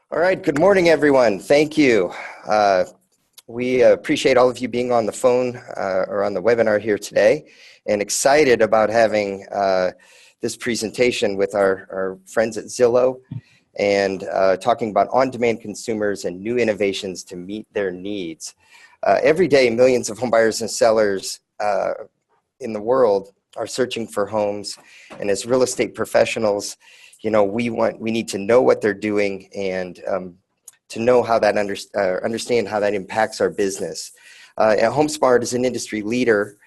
All right, good morning, everyone. Thank you. We appreciate all of you being on the phone or on the webinar here today, and excited about having this presentation with our friends at Zillow and talking about on-demand consumers and new innovations to meet their needs. Every day, millions of home buyers and sellers in the world are searching for homes, and as real estate professionals, we need to know what they're doing and to know how that understand how that impacts our business. At HomeSmart, as an industry leader,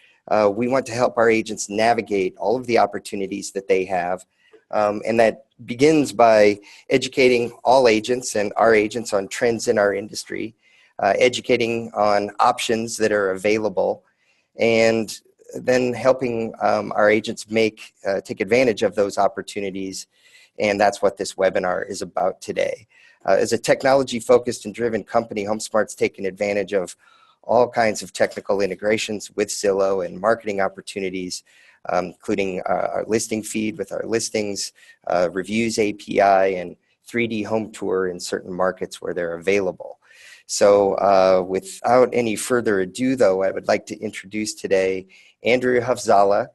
we want to help our agents navigate all of the opportunities that they have, and that begins by educating all agents and our agents on trends in our industry, educating on options that are available, and then helping our agents take advantage of those opportunities. And that's what this webinar is about today. As a technology-focused and driven company, HomeSmart's taken advantage of all kinds of technical integrations with Zillow and marketing opportunities, including our listing feed with our listings, reviews API, and 3D home tour in certain markets where they're available. So without any further ado, though, I would like to introduce today Andrew Hafzala,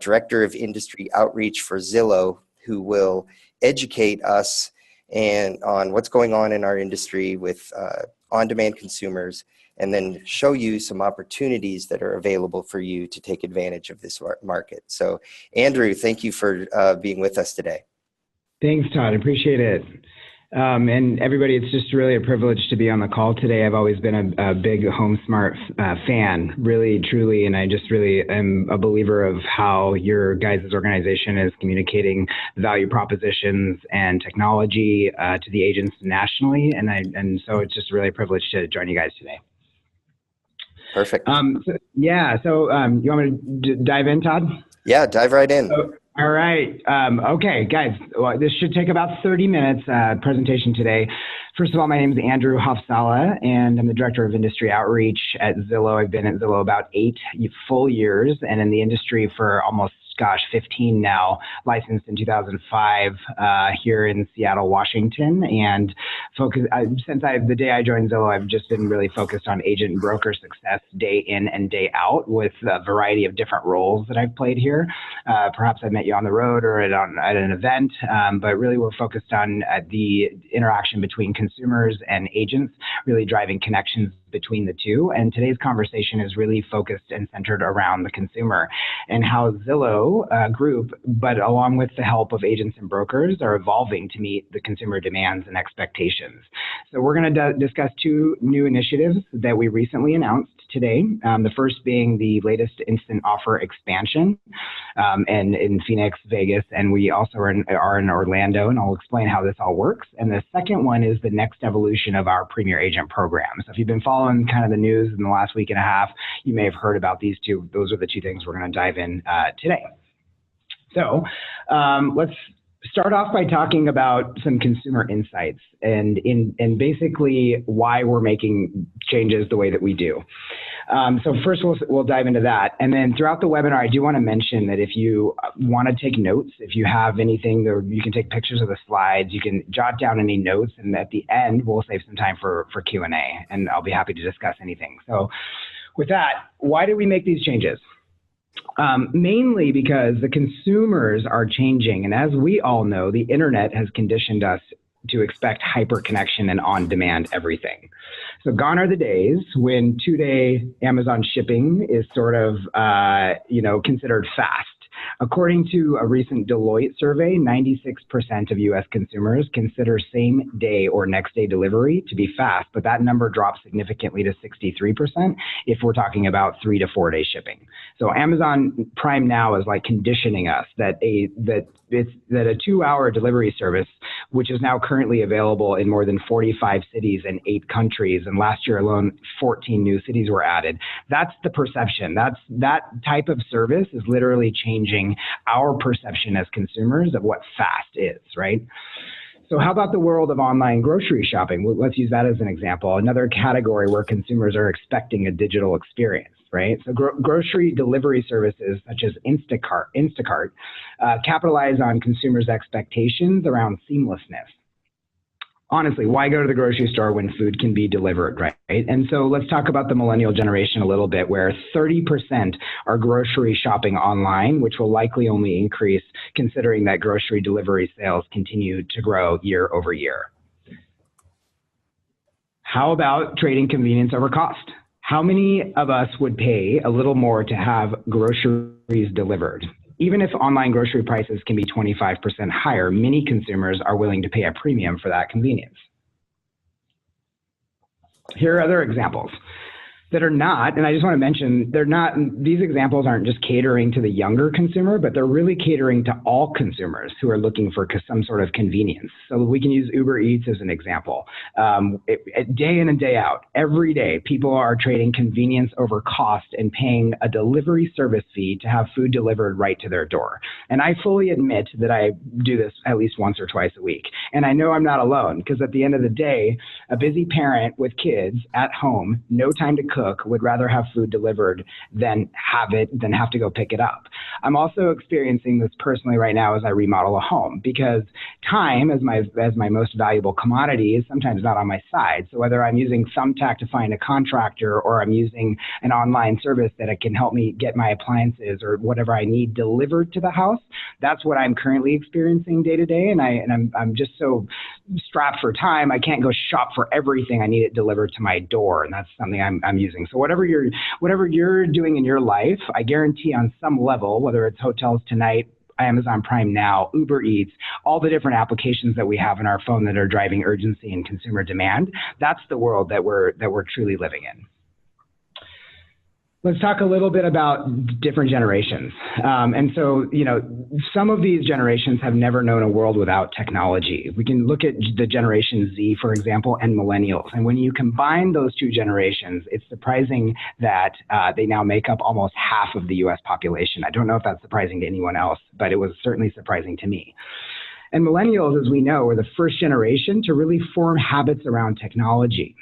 Director of Industry Outreach for Zillow, who will educate us on what's going on in our industry with on-demand consumers, and then show you some opportunities that are available for you to take advantage of this market. So, Andrew, thank you for being with us today. Thanks, Todd. Appreciate it. And everybody, it's just really a privilege to be on the call today. I've always been a big HomeSmart fan, really, truly, and I just really am a believer of how your guys' organization is communicating value propositions and technology to the agents nationally, and so it's just really a privilege to join you guys today. Perfect. So you want me to dive in, Todd? Yeah, dive right in. All right. Okay, guys, well, this should take about 30 minutes presentation today. First of all, my name is Andrew Hafzala, and I'm the Director of Industry Outreach at Zillow. I've been at Zillow about 8 full years and in the industry for almost 15 now, licensed in 2005 here in Seattle, Washington. And since the day I joined Zillow, I've just been really focused on agent and broker success day in and day out with a variety of different roles that I've played here. Perhaps I met you on the road or at an event, but really we're focused on the interaction between consumers and agents, really driving connections between the two. And today's conversation is really focused and centered around the consumer and how Zillow Group, but along with the help of agents and brokers, are evolving to meet the consumer demands and expectations. So we're going to discuss 2 new initiatives that we recently announced today. The first being the latest instant offer expansion and in Phoenix, Vegas, and we also are in Orlando, and I'll explain how this all works. And the second one is the next evolution of our Premier Agent program. So if you've been following kind of the news in the last week and a half, you may have heard about these two. Those are the 2 things we're going to dive in today. So let's start off by talking about some consumer insights and basically why we're making changes the way that we do. So first we'll dive into that. And then throughout the webinar, I do want to mention that if you want to take notes, if you have anything, you can take pictures of the slides, you can jot down any notes, and at the end, we'll save some time for Q&A, and I'll be happy to discuss anything. So with that, why did we make these changes? Mainly because the consumers are changing, and as we all know, the internet has conditioned us to expect hyper-connection and on-demand everything. So gone are the days when 2-day Amazon shipping is sort of, considered fast. According to a recent Deloitte survey, 96% of U.S. consumers consider same-day or next-day delivery to be fast, but that number drops significantly to 63% if we're talking about 3 to 4 day shipping. So Amazon Prime Now is like conditioning us that a 2-hour delivery service, which is now currently available in more than 45 cities and 8 countries, and last year alone, 14 new cities were added. That's the perception. That type of service is literally changing our perception as consumers of what fast is, right? So how about the world of online grocery shopping? Well, let's use that as an example. Another category where consumers are expecting a digital experience, right? So grocery delivery services such as Instacart capitalize on consumers' expectations around seamlessness. Honestly, why go to the grocery store when food can be delivered, right? And so let's talk about the millennial generation a little bit, where 30% are grocery shopping online, which will likely only increase considering that grocery delivery sales continue to grow year over year. How about trading convenience over cost? How many of us would pay a little more to have groceries delivered? Even if online grocery prices can be 25% higher, many consumers are willing to pay a premium for that convenience. Here are other examples that are not, and I just want to mention, these examples aren't just catering to the younger consumer, but they're really catering to all consumers who are looking for some sort of convenience. So we can use Uber Eats as an example. Day in and day out, every day, people are trading convenience over cost and paying a delivery service fee to have food delivered right to their door. And I fully admit that I do this at least once or twice a week. And I know I'm not alone, because at the end of the day, a busy parent with kids at home, no time to cook, would rather have food delivered than have to go pick it up. I'm also experiencing this personally right now as I remodel a home, because time as my most valuable commodity is sometimes not on my side. So whether I'm using Thumbtack to find a contractor, or I'm using an online service that can help me get my appliances or whatever I need delivered to the house, that's what I'm currently experiencing day to day. And I'm just so strapped for time, I can't go shop for everything. I need it delivered to my door, and that's something I'm using. So whatever you're doing in your life, I guarantee on some level, whether it's Hotels Tonight, Amazon Prime Now, Uber Eats, all the different applications that we have in our phone that are driving urgency and consumer demand, that's the world that we're truly living in. Let's talk a little bit about different generations. And so, some of these generations have never known a world without technology. We can look at the Generation Z, for example, and millennials. And when you combine those two generations, it's surprising that they now make up almost half of the US population. I don't know if that's surprising to anyone else, but it was certainly surprising to me. And millennials, as we know, were the first generation to really form habits around technology.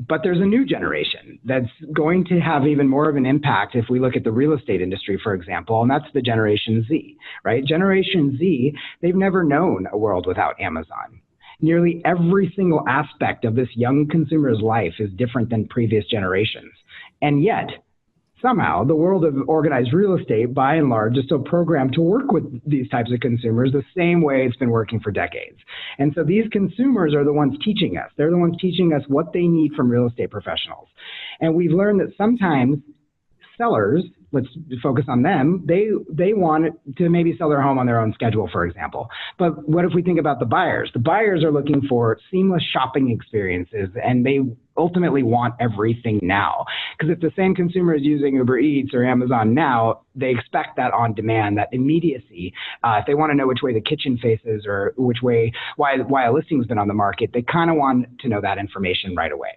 But there's a new generation that's going to have even more of an impact if we look at the real estate industry, for example, and that's the Generation Z, right? Generation Z, they've never known a world without Amazon. Nearly every single aspect of this young consumer's life is different than previous generations. And yet, somehow, the world of organized real estate, by and large, is still programmed to work with these types of consumers the same way it's been working for decades. And so these consumers are the ones teaching us. They're the ones teaching us what they need from real estate professionals. And we've learned that sometimes sellers, let's focus on them, they want to maybe sell their home on their own schedule, for example. But what if we think about the buyers? The buyers are looking for seamless shopping experiences, and they ultimately want everything now. Because if the same consumer is using Uber Eats or Amazon now, they expect that on demand, that immediacy. If they want to know which way the kitchen faces or why a listing's been on the market, they kind of want to know that information right away.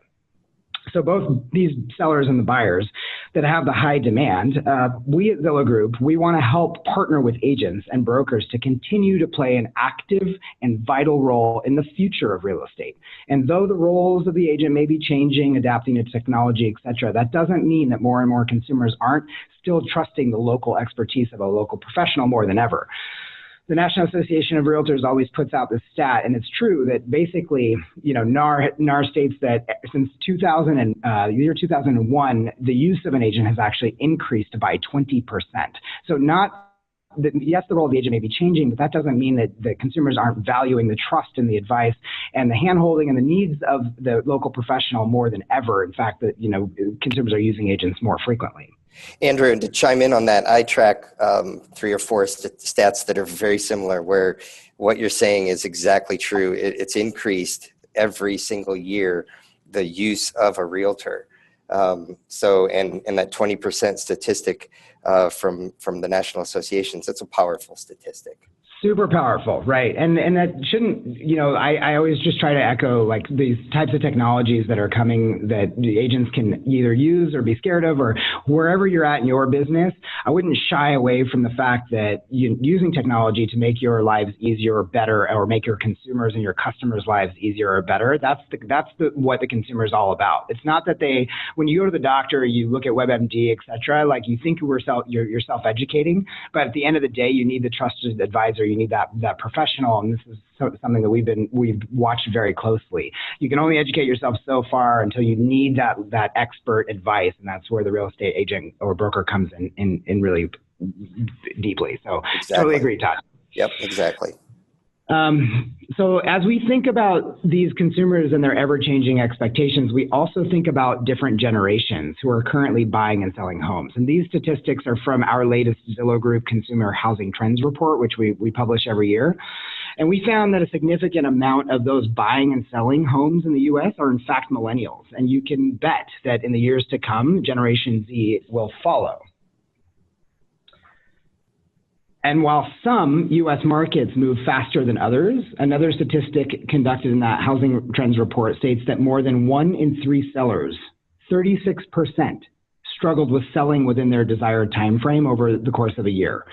So both these sellers and the buyers that have the high demand, we at Zillow Group, we want to help partner with agents and brokers to continue to play an active and vital role in the future of real estate. And though the roles of the agent may be changing, adapting to technology, et cetera, that doesn't mean that more and more consumers aren't still trusting the local expertise of a local professional more than ever. The National Association of Realtors always puts out this stat, and it's true that basically, NAR states that since the year 2001, the use of an agent has actually increased by 20%. So yes, the role of the agent may be changing, but that doesn't mean that the consumers aren't valuing the trust and the advice and the handholding and the needs of the local professional more than ever. In fact, that consumers are using agents more frequently. Andrew, to chime in on that, I track 3 or 4 stats that are very similar, where what you're saying is exactly true. It's increased every single year, the use of a realtor. And that 20% statistic from the National Associations, that's a powerful statistic. Super powerful, right? And that shouldn't, I always just try to echo like these types of technologies that are coming that the agents can either use or be scared of, or wherever you're at in your business. I wouldn't shy away from the fact that using technology to make your lives easier or better, or make your consumers and your customers' lives easier or better. That's what the consumer is all about. It's not that when you go to the doctor, you look at WebMD, et cetera, like you think you're self-educating, but at the end of the day, you need the trusted advisor. You you need that professional, and this is something that we've watched very closely. You can only educate yourself so far until you need that expert advice, and that's where the real estate agent or broker comes in really deeply. So Exactly. Totally agree, Todd. Yep, exactly. So as we think about these consumers and their ever-changing expectations, we also think about different generations who are currently buying and selling homes. And these statistics are from our latest Zillow Group Consumer Housing Trends Report, which we publish every year. And we found that a significant amount of those buying and selling homes in the U.S. are in fact millennials. And you can bet that in the years to come, Generation Z will follow. And while some U.S. markets move faster than others, another statistic conducted in that Housing Trends Report states that more than 1 in 3 sellers, 36%, struggled with selling within their desired time frame over the course of a year.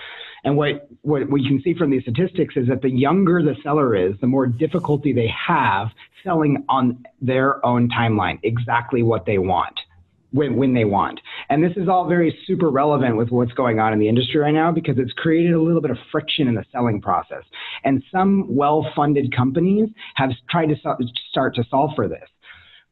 And what we can see from these statistics is that the younger the seller is, the more difficulty they have selling on their own timeline, exactly what they want. When they want. And this is all very super relevant with what's going on in the industry right now, because it's created a little bit of friction in the selling process. And some well-funded companies have tried to start to solve for this.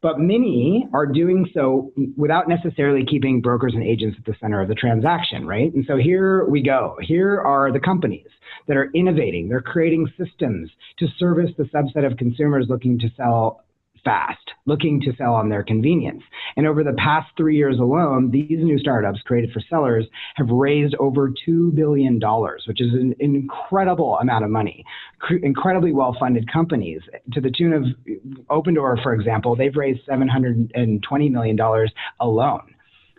But many are doing so without necessarily keeping brokers and agents at the center of the transaction, right? And so here we go. Here are the companies that are innovating. They're creating systems to service the subset of consumers looking to sell fast, looking to sell on their convenience. And over the past 3 years alone, these new startups created for sellers have raised over $2 billion, which is an incredible amount of money. Incredibly well-funded companies, to the tune of Opendoor, for example, they've raised $720 million alone.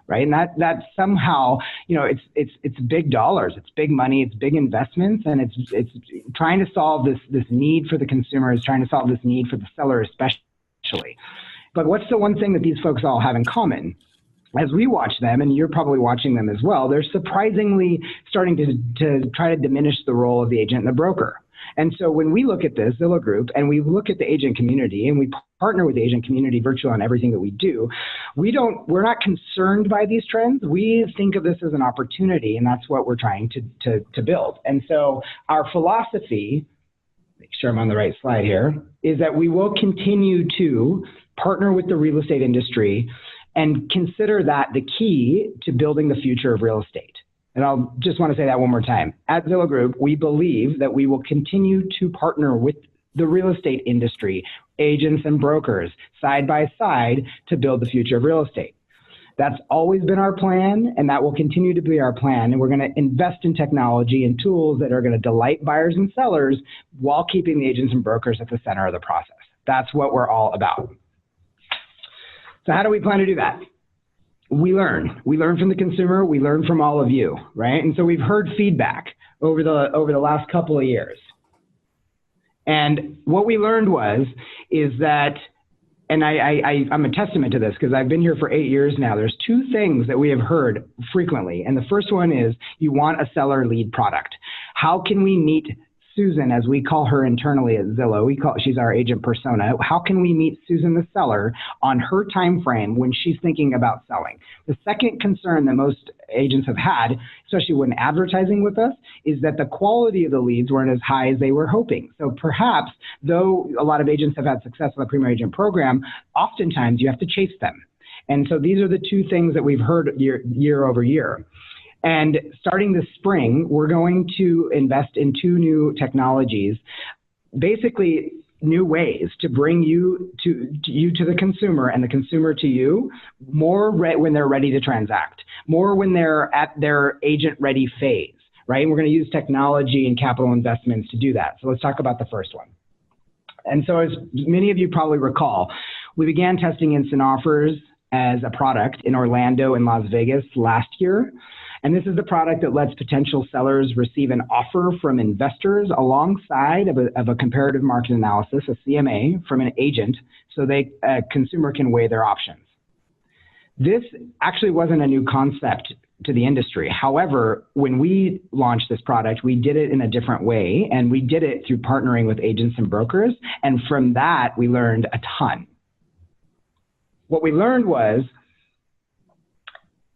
Right, and that somehow, it's big dollars, it's big money, it's big investments, and it's trying to solve this need for the consumer, is trying to solve this need for the seller especially. But what's the one thing that these folks all have in common? As we watch them, and you're probably watching them as well, they're surprisingly starting to try to diminish the role of the agent and the broker. And so when we look at this, Zillow Group, and we look at the agent community, and we partner with the agent community virtually on everything that we do, we're not concerned by these trends. We think of this as an opportunity, and that's what we're trying to build. And so our philosophy, make sure I'm on the right slide here, is that we will continue to partner with the real estate industry and consider that the key to building the future of real estate. And I'll just want to say that one more time. At Zillow Group, we believe that we will continue to partner with the real estate industry, agents and brokers, side by side to build the future of real estate. That's always been our plan, and that will continue to be our plan. And we're going to invest in technology and tools that are going to delight buyers and sellers while keeping the agents and brokers at the center of the process. That's what we're all about. So how do we plan to do that? We learn from the consumer, we learn from all of you, right? And so we've heard feedback over the last couple of years. And what we learned is that, and I'm a testament to this because I've been here for 8 years now, there's 2 things that we have heard frequently. And the first one is, you want a seller lead product. How can we meet Susan, as we call her internally at Zillow? She's our agent persona. How can we meet Susan the seller on her time frame when she's thinking about selling? The second concern that most agents have had, especially when advertising with us, is that the quality of the leads weren't as high as they were hoping. So perhaps, though a lot of agents have had success with the Premier Agent program, oftentimes you have to chase them. And so these are the 2 things that we've heard year over year. And starting this spring, we're going to invest in 2 new technologies, basically new ways to bring you to the consumer and the consumer to you more when they're ready to transact, more when they're at their agent-ready phase, right? And we're going to use technology and capital investments to do that. So let's talk about the first one. And so as many of you probably recall, we began testing instant offers as a product in Orlando and Las Vegas last year. And this is the product that lets potential sellers receive an offer from investors alongside of a comparative market analysis, a CMA, from an agent, so a consumer can weigh their options. This actually wasn't a new concept to the industry. However, when we launched this product, we did it in a different way, and we did it through partnering with agents and brokers. And from that, we learned a ton. What we learned was,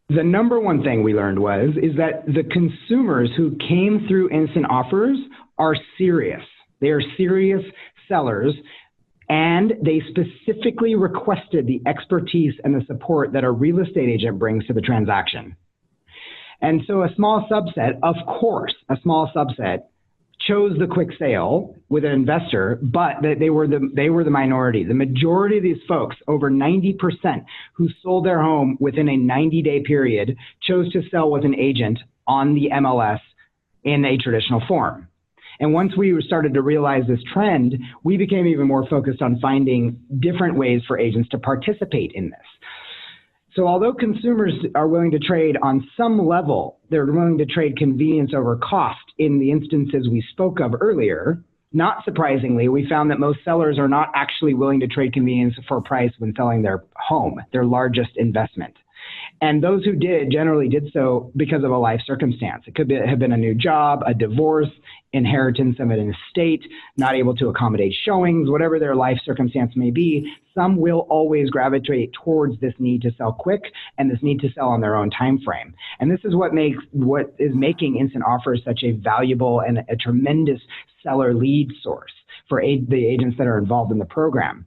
the number one thing we learned is that the consumers who came through instant offers are serious. They are serious sellers, and they specifically requested the expertise and the support that a real estate agent brings to the transaction. And so a small subset, of course, a small subset chose the quick sale with an investor, but they were the minority. The majority of these folks, over 90%, who sold their home within a 90-day period, chose to sell with an agent on the MLS in a traditional form. And once we started to realize this trend, we became even more focused on finding different ways for agents to participate in this. So although consumers are willing to trade on some level, they're willing to trade convenience over cost in the instances we spoke of earlier, not surprisingly, we found that most sellers are not actually willing to trade convenience for price when selling their home, their largest investment. And those who did generally did so because of a life circumstance. It could have been a new job, a divorce, inheritance of an estate, not able to accommodate showings, whatever their life circumstance may be. Some will always gravitate towards this need to sell quick and this need to sell on their own time frame. And this is what is making instant offers such a valuable and a tremendous seller lead source for the agents that are involved in the program.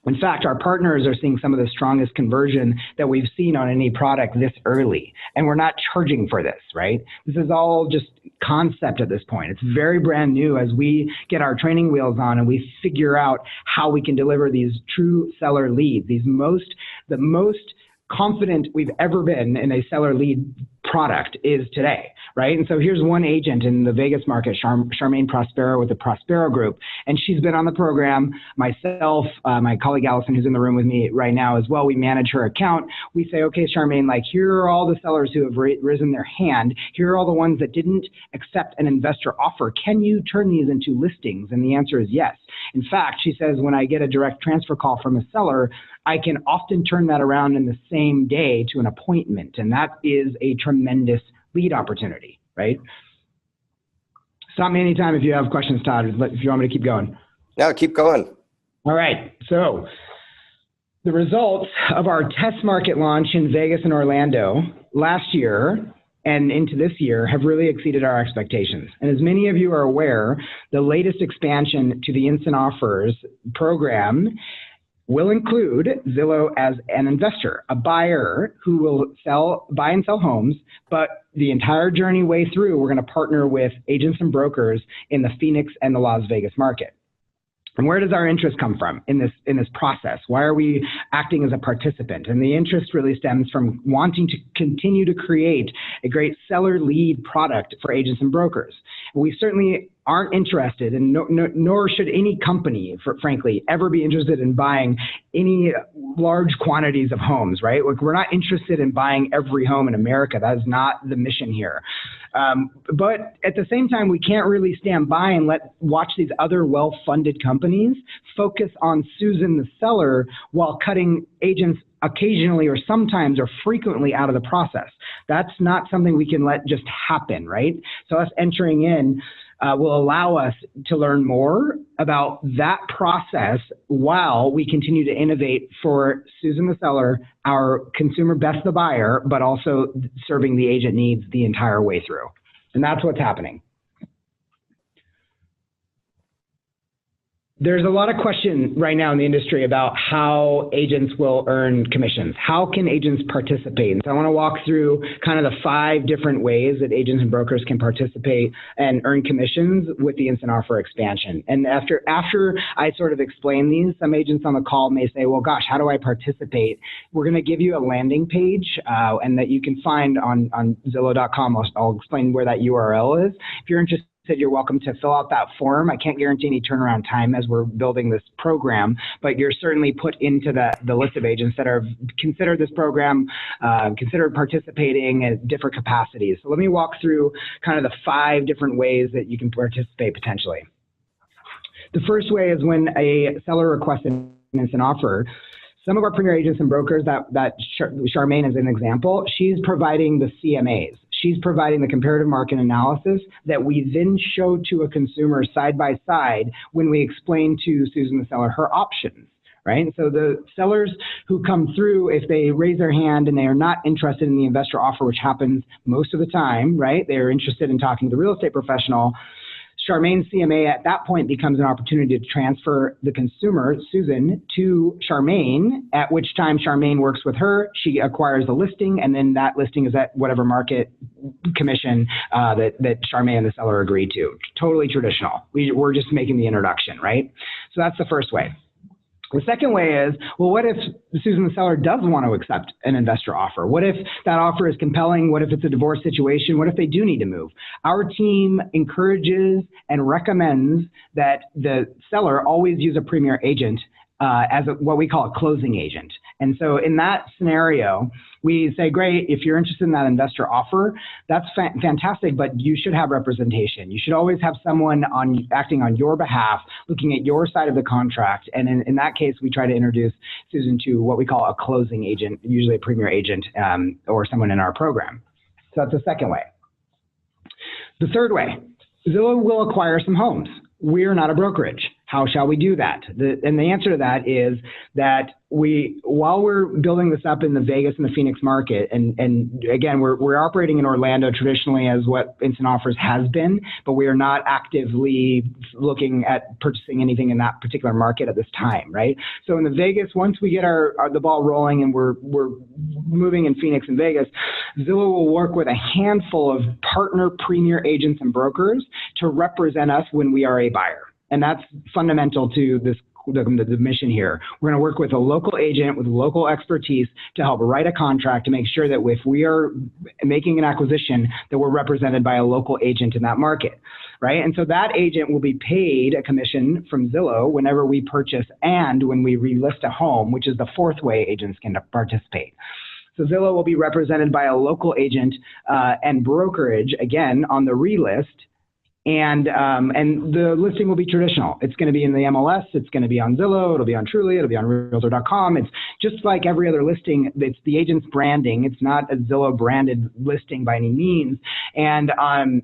In fact, our partners are seeing some of the strongest conversion that we've seen on any product this early. And we're not charging for this, right? This is all just concept at this point. It's very brand new as we get our training wheels on and we figure out how we can deliver these true seller leads, the most confident we've ever been in a seller lead product is today, right? And so here's one agent in the Vegas market, Charmaine Prospero with the Prospero Group, and she's been on the program. Myself, my colleague Allison, who's in the room with me right now as well, we manage her account. We say, okay, Charmaine, like here are all the sellers who have risen their hand. Here are all the ones that didn't accept an investor offer. Can you turn these into listings? And the answer is yes. In fact, she says, when I get a direct transfer call from a seller, I can often turn that around in the same day to an appointment. And that is a tremendous lead opportunity, right? Stop me anytime if you have questions, Todd, if you want me to keep going. No, keep going. All right. So the results of our test market launch in Vegas and Orlando last year and into this year have really exceeded our expectations. And as many of you are aware, the latest expansion to the Instant Offers program will include Zillow as an investor, a buyer who will buy and sell homes, but the entire journey way through, we're going to partner with agents and brokers in the Phoenix and the Las Vegas market. And where does our interest come from in this process? Why are we acting as a participant? And the interest really stems from wanting to continue to create a great seller lead product for agents and brokers. We certainly aren't interested, and nor should any company, frankly, ever be interested in buying any large quantities of homes, right? Like, we're not interested in buying every home in America. That is not the mission here. But at the same time, we can't really stand by and watch these other well-funded companies focus on Susan the seller while cutting agents occasionally or sometimes or frequently out of the process. That's not something we can let just happen, right? So us entering in will allow us to learn more about that process while we continue to innovate for Susan the seller, our consumer Beth the buyer, but also serving the agent needs the entire way through. And that's what's happening. There's a lot of question right now in the industry about how agents will earn commissions. How can agents participate? And so I want to walk through kind of the 5 different ways that agents and brokers can participate and earn commissions with the Instant Offer expansion. And after I sort of explain these, some agents on the call may say, well, gosh, how do I participate? We're going to give you a landing page and that you can find on Zillow.com. I'll explain where that URL is. If you're interested, you're welcome to fill out that form. I can't guarantee any turnaround time as we're building this program, but you're certainly put into the list of agents that are considered this program, considered participating at different capacities. So let me walk through kind of the 5 different ways that you can participate potentially. The first way is when a seller requests an instant offer. Some of our premier agents and brokers, that Charmaine is an example, she's providing the CMAs. She's providing the comparative market analysis that we then show to a consumer side by side when we explain to Susan the seller her options, right? And so the sellers who come through, if they raise their hand and they are not interested in the investor offer, which happens most of the time, right? They are interested in talking to the real estate professional. Charmaine's CMA at that point becomes an opportunity to transfer the consumer, Susan, to Charmaine, at which time Charmaine works with her. She acquires the listing, and then that listing is at whatever market commission that Charmaine and the seller agreed to. Totally traditional. We're just making the introduction, right? So that's the first way. The second way is, well, what if Susan the seller does want to accept an investor offer? What if that offer is compelling? What if it's a divorce situation? What if they do need to move? Our team encourages and recommends that the seller always use a premier agent as what we call a closing agent. And so in that scenario, we say, great, if you're interested in that investor offer, that's fantastic, but you should have representation. You should always have someone acting on your behalf, looking at your side of the contract. And in that case, we try to introduce Susan to what we call a closing agent, usually a premier agent or someone in our program. So that's the second way. The third way, Zillow will acquire some homes. We're not a brokerage. How shall we do that? And the answer to that is that while we're building this up in the Vegas and the Phoenix market, and again, we're operating in Orlando traditionally as what Instant Offers has been, but we are not actively looking at purchasing anything in that particular market at this time, right? So in the Vegas, once we get the ball rolling and we're moving in Phoenix and Vegas, Zillow will work with a handful of partner premier agents and brokers to represent us when we are a buyer. And that's fundamental to the mission here. We're going to work with a local agent with local expertise to help write a contract to make sure that if we are making an acquisition, that we're represented by a local agent in that market, right? And so that agent will be paid a commission from Zillow whenever we purchase and when we relist a home, which is the fourth way agents can participate. So Zillow will be represented by a local agent and brokerage, again, on the relist. And the listing will be traditional. It's going to be in the MLS. It's going to be on Zillow. It'll be on Trulia. It'll be on Realtor.com. It's just like every other listing. It's the agent's branding. It's not a Zillow branded listing by any means. And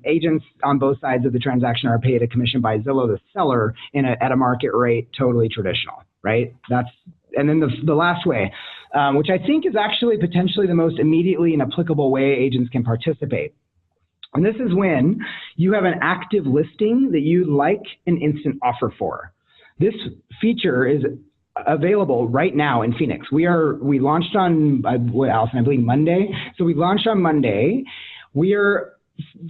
agents on both sides of the transaction are paid a commission by Zillow, the seller, at a market rate, totally traditional, right? And then the last way, which I think is actually potentially the most immediately and applicable way agents can participate. And this is when you have an active listing that you'd like an instant offer for. This feature is available right now in Phoenix. We launched on, Allison, I believe Monday. So we launched on Monday. We are,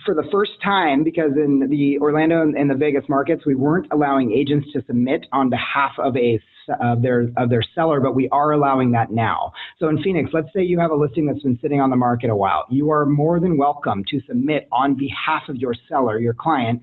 for the first time, because in the Orlando and the Vegas markets, we weren't allowing agents to submit on behalf of their seller, but we are allowing that now. So in Phoenix, let's say you have a listing that's been sitting on the market a while. You are more than welcome to submit on behalf of your seller, your client,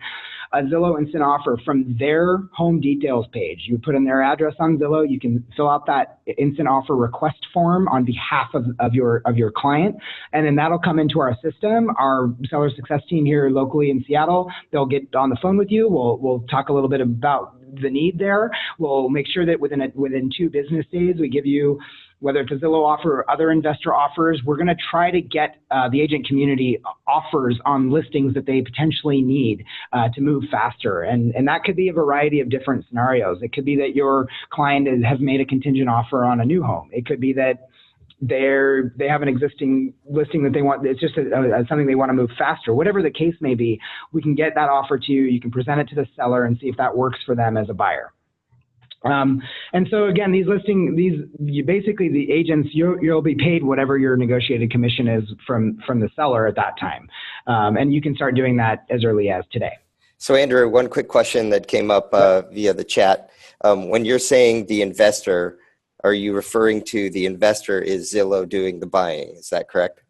a Zillow Instant Offer from their home details page. You put in their address on Zillow. You can fill out that Instant Offer request form on behalf of your client, and then that'll come into our system. Our seller success team here locally in Seattle, they'll get on the phone with you. We'll talk a little bit about the need there. We'll make sure that within 2 business days we give you, whether it's a Zillow offer or other investor offers, we're going to try to get the agent community offers on listings that they potentially need to move faster. And that could be a variety of different scenarios. It could be that your client has made a contingent offer on a new home. It could be that they have an existing listing that they want. It's just something they want to move faster. Whatever the case may be, we can get that offer to you. You can present it to the seller and see if that works for them as a buyer. And so again, basically the agents, you'll be paid whatever your negotiated commission is from the seller at that time. And you can start doing that as early as today. So Andrew, one quick question that came up via the chat. When you're saying the investor, are you referring to the investor is Zillow doing the buying? Is that correct?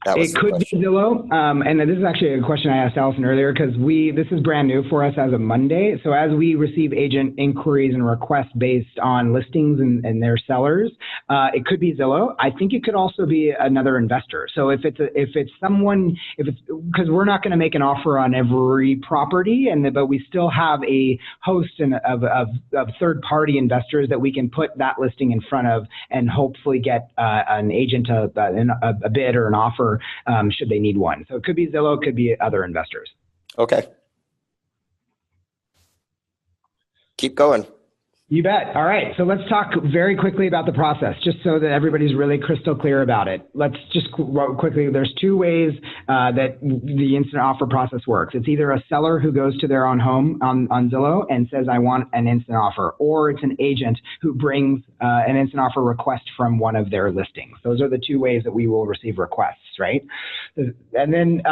It could be Zillow, and this is actually a question I asked Allison earlier because this is brand new for us as of Monday. So as we receive agent inquiries and requests based on listings and their sellers, it could be Zillow. I think it could also be another investor. So if it's because we're not going to make an offer on every property, but we still have a host of third-party investors that we can put that listing in front of and hopefully get an agent a bid or an offer. Should they need one. So it could be Zillow, it could be other investors. Okay. Keep going. You bet. All right. So let's talk very quickly about the process, just so that everybody's really crystal clear about it. Let's just quickly, there's two ways that the instant offer process works. It's either a seller who goes to their own home on Zillow and says, I want an instant offer, or it's an agent who brings an instant offer request from one of their listings. Those are the two ways that we will receive requests, right? And then,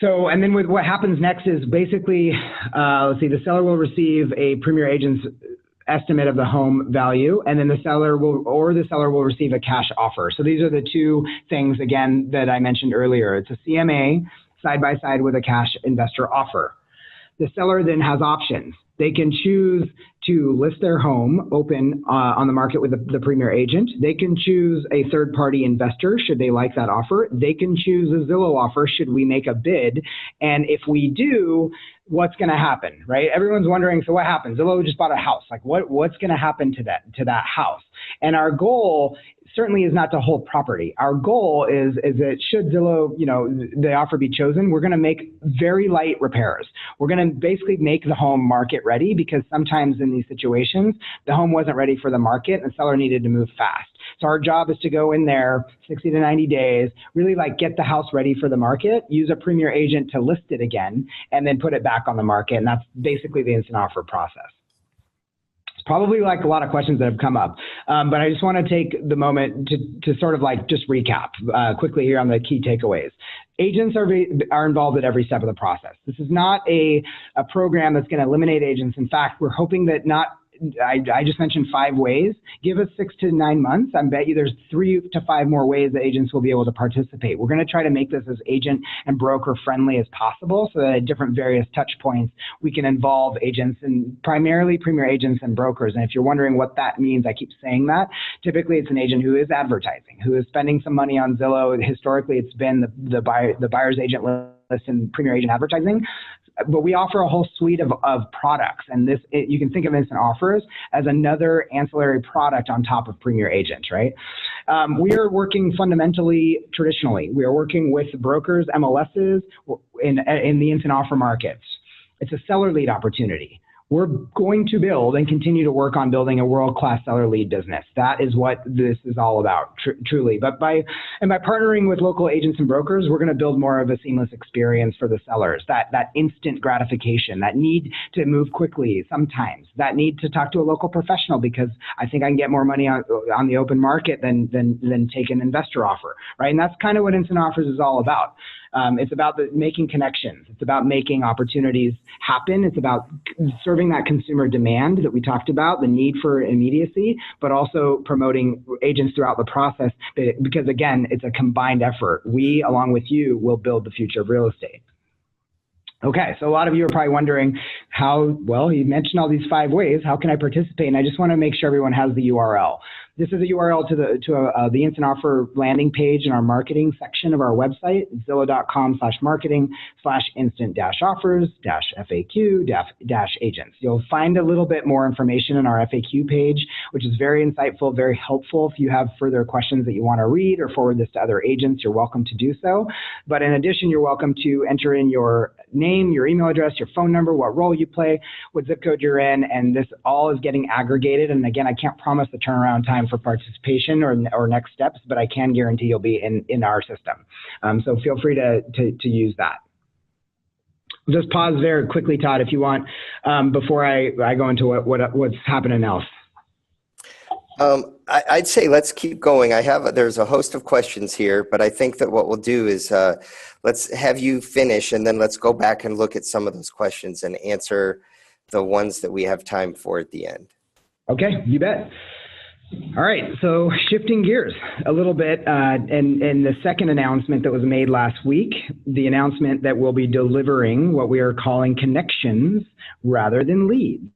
and then with what happens next is basically, let's see, the seller will receive a Premier Agent's estimate of the home value, and then the seller will receive a cash offer. So these are the two things, again, that I mentioned earlier. It's a CMA side by side with a cash investor offer. The seller then has options. They can choose to list their home open on the market with the Premier Agent. They can choose a third-party investor should they like that offer. They can choose a Zillow offer should we make a bid. And if we do, what's going to happen, right? Everyone's wondering, so what happens? Zillow just bought a house. Like, what's going to happen to that house? And our goal certainly is not to hold property. Our goal is that should Zillow, the offer be chosen, we're going to make very light repairs. We're going to basically make the home market ready, because sometimes in these situations, the home wasn't ready for the market and the seller needed to move fast. So our job is to go in there 60 to 90 days, really get the house ready for the market, use a Premier Agent to list it again, and then put it back on the market. And that's basically the instant offer process. Probably a lot of questions that have come up, but I just want to take the moment to sort of just recap quickly here on the key takeaways. Agents are involved at every step of the process. This is not a program that's going to eliminate agents. In fact, we're hoping that I just mentioned 5 ways. Give us 6 to 9 months. I bet you there's 3 to 5 more ways that agents will be able to participate. We're going to try to make this as agent and broker friendly as possible, so that at different various touch points, we can involve agents, and primarily Premier Agents and brokers. And if you're wondering what that means, I keep saying that. Typically, it's an agent who is advertising, who is spending some money on Zillow. Historically, it's been the buyer's agent list and Premier Agent advertising. But we offer a whole suite of products, and you can think of instant offers as another ancillary product on top of Premier Agent, right? We are working fundamentally traditionally. We are working with brokers, MLSs in the instant offer markets. It's a seller lead opportunity. We're going to build and continue to work on building a world-class seller lead business. That is what this is all about, truly. But by partnering with local agents and brokers, we're going to build more of a seamless experience for the sellers. That instant gratification, that need to move quickly sometimes, that need to talk to a local professional because I think I can get more money on the open market than take an investor offer, right? And that's kind of what instant offers is all about. It's about making connections. It's about making opportunities happen. It's about serving that consumer demand that we talked about, the need for immediacy, but also promoting agents throughout the process because, again, it's a combined effort. We, along with you, will build the future of real estate. Okay, so a lot of you are probably wondering you mentioned all these 5 ways. How can I participate? And I just want to make sure everyone has the URL. This is a URL to the instant offer landing page in our marketing section of our website, zillow.com/marketing/instant-offers-FAQ-agents. You'll find a little bit more information in our FAQ page, which is very insightful, very helpful. If you have further questions that you want to read or forward this to other agents, you're welcome to do so. But in addition, you're welcome to enter in your name, your email address, your phone number, what role you play, what zip code you're in, and this all is getting aggregated. And again, I can't promise the turnaround time for participation or next steps, but I can guarantee you'll be in our system. So feel free to use that. Just pause very quickly, Todd, if you want, before I go into what's happening else. I'd say let's keep going. There's a host of questions here, but I think that what we'll do is let's have you finish, and then let's go back and look at some of those questions and answer the ones that we have time for at the end. Okay, you bet. All right, so shifting gears a little bit, and the second announcement that was made last week, the announcement that we'll be delivering what we are calling connections rather than leads.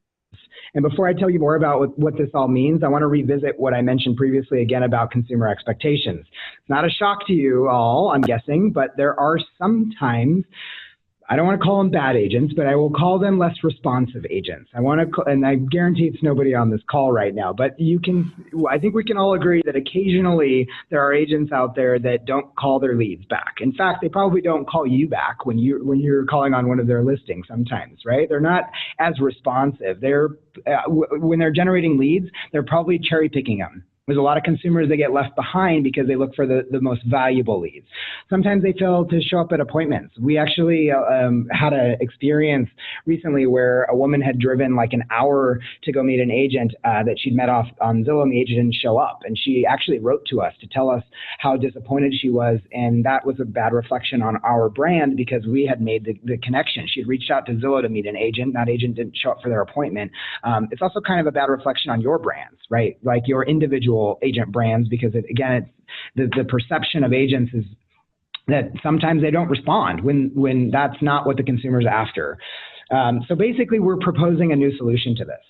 And before I tell you more about what this all means, I want to revisit what I mentioned previously again about consumer expectations. It's not a shock to you all, I'm guessing, but there are sometimes I don't want to call them bad agents, but I will call them less responsive agents. And I guarantee it's nobody on this call right now, but I think we can all agree that occasionally there are agents out there that don't call their leads back. In fact, they probably don't call you back when you're calling on one of their listings sometimes, right? They're not as responsive. When they're generating leads, they're probably cherry picking them. There's a lot of consumers that get left behind because they look for the most valuable leads. Sometimes they fail to show up at appointments. We actually had an experience recently where a woman had driven like an hour to go meet an agent that she'd met off on Zillow, and the agent didn't show up. And she actually wrote to us to tell us how disappointed she was, and that was a bad reflection on our brand because we had made the connection. She had reached out to Zillow to meet an agent. That agent didn't show up for their appointment. It's also kind of a bad reflection on your brands, right? Like your individual agent brands, because it's the perception of agents is that sometimes they don't respond when that's not what the consumer's after. So basically, we're proposing a new solution to this.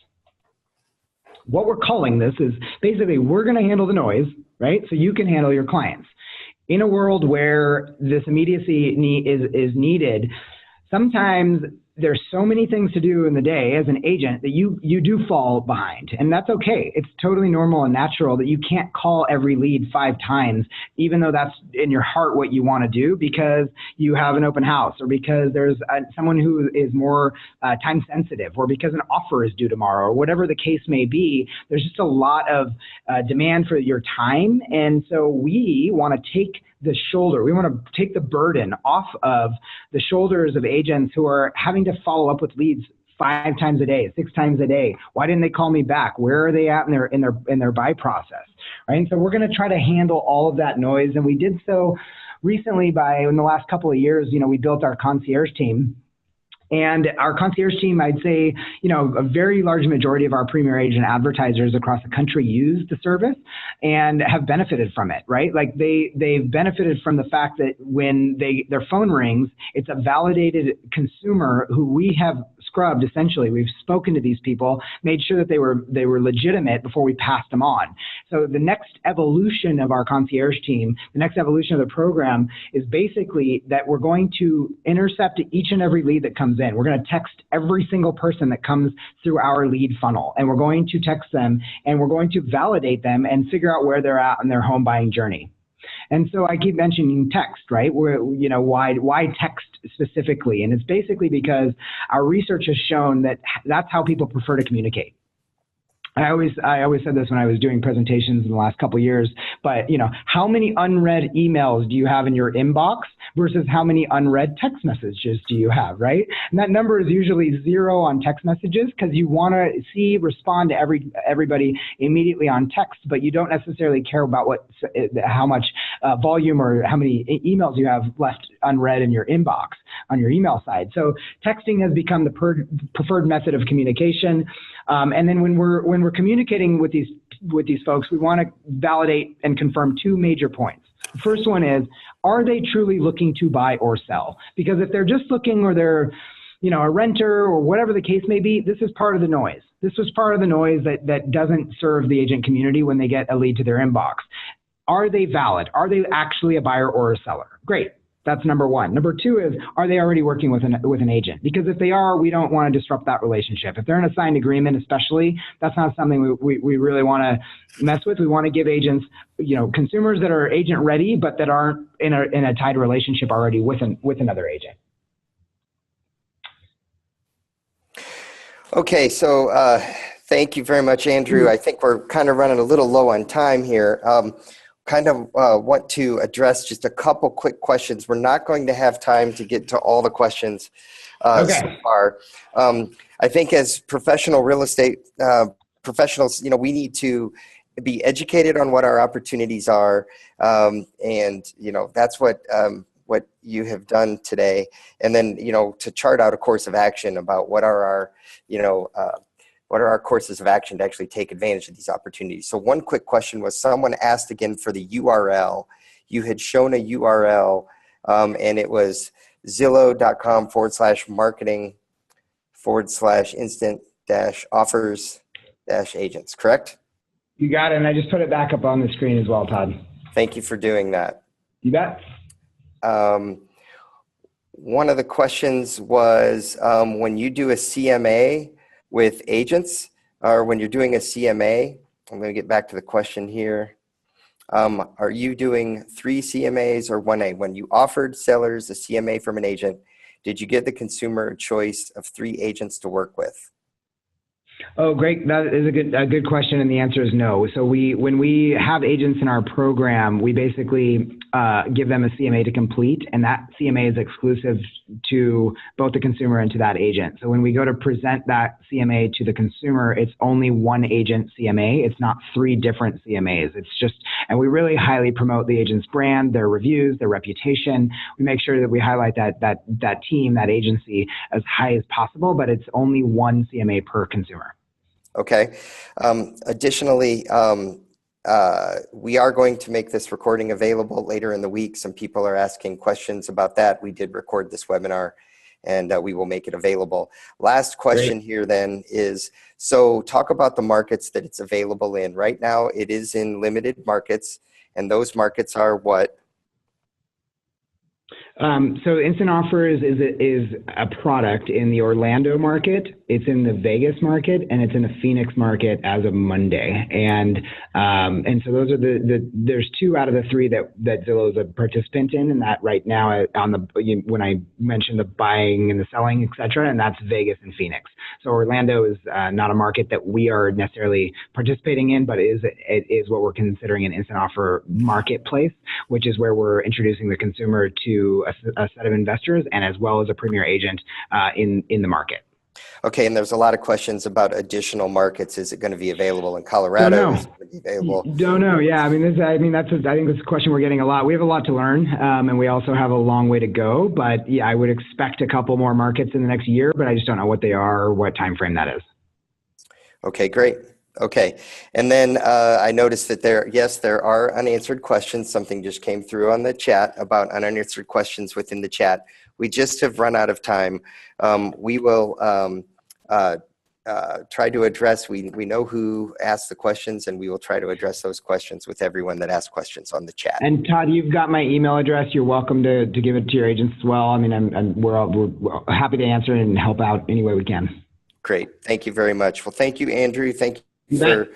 What we're calling this is basically we're going to handle the noise, right? So you can handle your clients. In a world where this immediacy is needed, sometimes there's so many things to do in the day as an agent that you do fall behind, and that's okay. It's totally normal and natural that you can't call every lead 5 times, even though that's in your heart what you want to do, because you have an open house, or because there's someone who is more time sensitive, or because an offer is due tomorrow, or whatever the case may be. There's just a lot of demand for your time, and so we want to take we want to take the burden off of the shoulders of agents who are having to follow up with leads 5 times a day, 6 times a day. Why didn't they call me back? Where are they at in their buy process, right? And so we're going to try to handle all of that noise, and we did so recently in the last couple of years. We built our concierge team. And our concierge team, I'd say, a very large majority of our premier agent advertisers across the country use the service and have benefited from it, right? Like they've benefited from the fact that when their phone rings, it's a validated consumer who we have scrubbed. Essentially, we've spoken to these people, made sure that they were legitimate before we passed them on. So the next evolution of our concierge team, the next evolution of the program, is basically that we're going to intercept each and every lead that comes in. We're going to text every single person that comes through our lead funnel, and we're going to text them, and we're going to validate them and figure out where they're at in their home buying journey. And so I keep mentioning text, right? Why text specifically? And it's basically because our research has shown that that's how people prefer to communicate. I always said this when I was doing presentations in the last couple of years, but how many unread emails do you have in your inbox versus how many unread text messages do you have, right? And that number is usually 0 on text messages because you want to respond to everybody immediately on text, but you don't necessarily care about how much volume or how many emails you have left unread in your inbox on your email side. So texting has become the preferred method of communication. And then when we're communicating with these folks, we want to validate and confirm 2 major points. The first one is, are they truly looking to buy or sell? Because if they're just looking, or they're a renter or whatever the case may be, this is part of the noise. This was part of the noise that doesn't serve the agent community when they get a lead to their inbox. Are they valid? Are they actually a buyer or a seller? Great. That's number 1. Number 2 is, are they already working with an agent? Because if they are, we don't want to disrupt that relationship. If they're in a signed agreement, especially, that's not something we really want to mess with. We want to give agents, consumers that are agent ready, but that aren't in a tied relationship already with another agent. Okay, so thank you very much, Andrew. I think we're kind of running a little low on time here. Want to address just a couple quick questions. We're not going to have time to get to all the questions so far. I think as professional real estate professionals, we need to be educated on what our opportunities are, and that's what you have done today. And then to chart out a course of action about what are our courses of action to actually take advantage of these opportunities. So one quick question was, someone asked again for the URL. You had shown a URL, and it was Zillow.com/marketing/instant-offers-agents, correct? You got it, and I just put it back up on the screen as well, Todd. Thank you for doing that. You bet. one of the questions was when you do a CMA with agents, or when you're doing a CMA, I'm going to get back to the question here. Are you doing 3 CMAs or 1A? When you offered sellers a CMA from an agent, did you give the consumer a choice of 3 agents to work with? Oh, great. That is a good question, and the answer is no. So when we have agents in our program, we basically give them a CMA to complete, and that CMA is exclusive to both the consumer and to that agent. So when we go to present that CMA to the consumer, it's only 1 agent CMA. It's not 3 different CMAs. It's just, and we really highly promote the agent's brand, their reviews, their reputation. We make sure that we highlight that team, that agency as high as possible, but it's only 1 CMA per consumer. Okay. Additionally, we are going to make this recording available later in the week. Some people are asking questions about that. We did record this webinar, and we will make it available. Last question here then is, so talk about the markets that it's available in. Right now, it is in limited markets, and those markets are what? So Instant Offers is a product in the Orlando market, it's in the Vegas market, and it's in the Phoenix market as of Monday. And so those are there's 2 out of the 3 that Zillow is a participant in, and that right now when I mentioned the buying and the selling, et cetera, and that's Vegas and Phoenix. So Orlando is not a market that we are necessarily participating in, but it is what we're considering an instant offer marketplace, which is where we're introducing the consumer to a set of investors and as well as a premier agent in the market. Okay, and there's a lot of questions about additional markets. Is it going to be available in Colorado? Is it going to be available? Don't know. Yeah, I think that's a question we're getting a lot. We have a lot to learn, and we also have a long way to go. But yeah, I would expect a couple more markets in the next year, but I just don't know what they are or what time frame that is. Okay, great. Okay, and then I noticed that there are unanswered questions. Something just came through on the chat about unanswered questions within the chat. We just have run out of time. We will try to address, we know who asked the questions, and we will try to address those questions with everyone that asked questions on the chat. And Todd, you've got my email address. You're welcome to give it to your agents as well. I mean, we're happy to answer and help out any way we can. Great. Thank you very much. Well, thank you, Andrew. Thank you for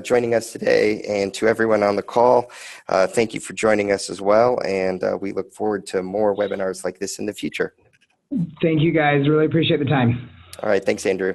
joining us today, and to everyone on the call, thank you for joining us as well, and we look forward to more webinars like this in the future. Thank you, guys. Really appreciate the time. All right. Thanks, Andrew.